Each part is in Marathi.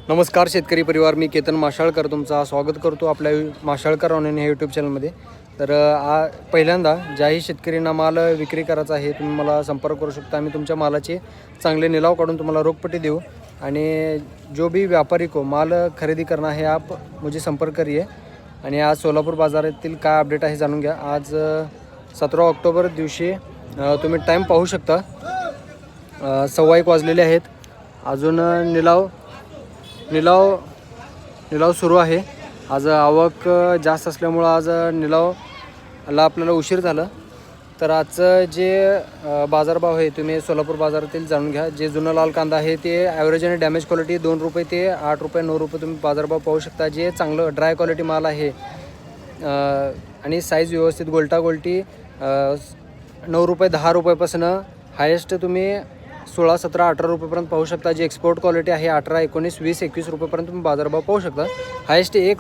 नमस्कार शेतकरी परिवार, मी केतन माशाळकर तुमचा स्वागत करतो आपल्या माशाळकर ऑनलाईन या यूट्यूब चॅनलमध्ये. तर पहिल्यांदा ज्याही शेतकऱ्यांना माल विक्री करायचा आहे तुम्ही मला संपर्क करू शकता. आम्ही तुमच्या मालाचे चांगले निलाव काढून तुम्हाला रोकपट्टी देऊ आणि जो भी व्यापारी को माल खरेदी करना है आप मुझे संपर्क करिए. आणि आज सोलापूर बाजारातील काय अपडेट आहे जाणून घ्या. आज 17 ऑक्टोबर दिवशी तुम्ही टाईम पाहू शकता, 1:15 वाजलेले आहेत. अजून निलाव सुरू आहे. आज आवक जास्त असल्यामुळं आज निलावला आपल्याला उशीर झाला. तर आजचं जे बाजारभाव आहे तुम्ही सोलापूर बाजारातील जाणून घ्या. जे जुना लाल कांदा आहे ते ॲव्हरेज आणि डॅमेज क्वालिटी 2 रुपये ते 8 रुपये 9 रुपये तुम्ही बाजारभाव पाहू शकता. जे चांगलं ड्राय क्वालिटी माल आहे आणि साईज व्यवस्थित गोल्टा गोल्टी 9 रुपये 10 रुपयापासून हायेस्ट तुम्ही 16, 17, 18 रुपयेपर्यंत पाहू शकता. जी एक्सपोर्ट क्वालिटी आहे 18, 19, 20, 21 रुपयेपर्यंत तुम्ही बाजारभाव पाहू शकता. हायेस्ट एक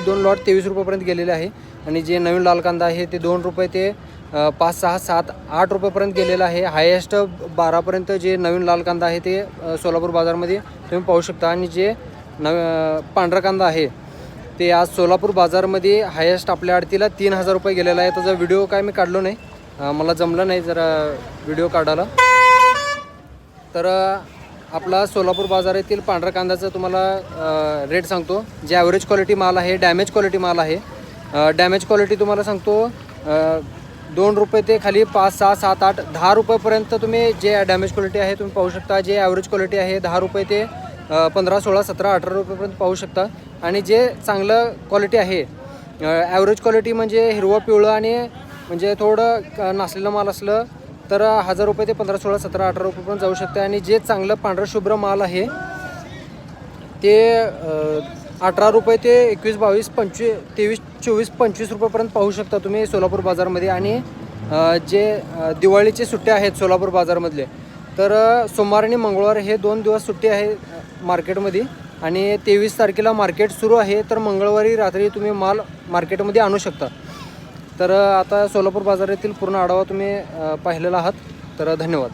दोन लॉट 23 रुपयेपर्यंत गेलेले आहे. आणि जे नवीन लाल कांदा आहे ते 2 रुपये ते 5, 6, 7, 8 रुपयेपर्यंत गेलेलं आहे. हायेस्ट 12पर्यंत जे नवीन लाल कांदा आहे ते सोलापूर बाजारमध्ये तुम्ही पाहू शकता. आणि जे पांढरा कांदा आहे ते आज सोलापूर बाजारमध्ये हायेस्ट आपल्या आडतीला 3000 रुपये गेलेला आहे. त्याचा व्हिडिओ काय मी काढलो नाही, मला जमलं नाही जरा व्हिडिओ काढायला. तर आपला सोलापूर बाजारातील पांढरा कांद्याचं तुम्हाला रेट सांगतो. जे ॲव्हरेज क्वालिटी माल आहे, डॅमेज क्वालिटी माल आहे. डॅमेज क्वालिटी तुम्हाला सांगतो 2 रुपये ते खाली 5, 6, 7, 8, 10 रुपयेपर्यंत तुम्ही जे डॅमेज क्वालिटी आहे तुम्ही पाहू शकता. जे ॲव्हरेज क्वालिटी आहे 10 रुपये ते 15, 16, 17, 18 रुपयेपर्यंत पाहू शकता. आणि जे चांगलं क्वालिटी आहे ॲव्हरेज क्वालिटी म्हणजे हिरवं पिवळं आणि म्हणजे थोडं नासलेलं माल असलं तर 1000 रुपये ते 15, 16, 17, 18 रुपयेपर्यंत जाऊ शकते. आणि जे चांगलं पांढरं शुभ्र माल आहे ते 18 रुपये ते 21, 22, 25, 23, 24, 25 रुपयेपर्यंत पाहू शकता तुम्ही सोलापूर बाजारमध्ये. आणि जे दिवाळीचे सुट्टे आहेत सोलापूर बाजारमधले, तर सोमवार आणि मंगळवार हे 2 दिवस सुट्टी आहे मार्केटमध्ये. आणि 23 तारखेला मार्केट सुरू आहे, तर मंगळवारी रात्री तुम्ही माल मार्केटमध्ये आणू शकता. तर आता सोलापूर बाजारातील पूर्ण आढावा तुम्ही पाहिलेला आहात. तर धन्यवाद.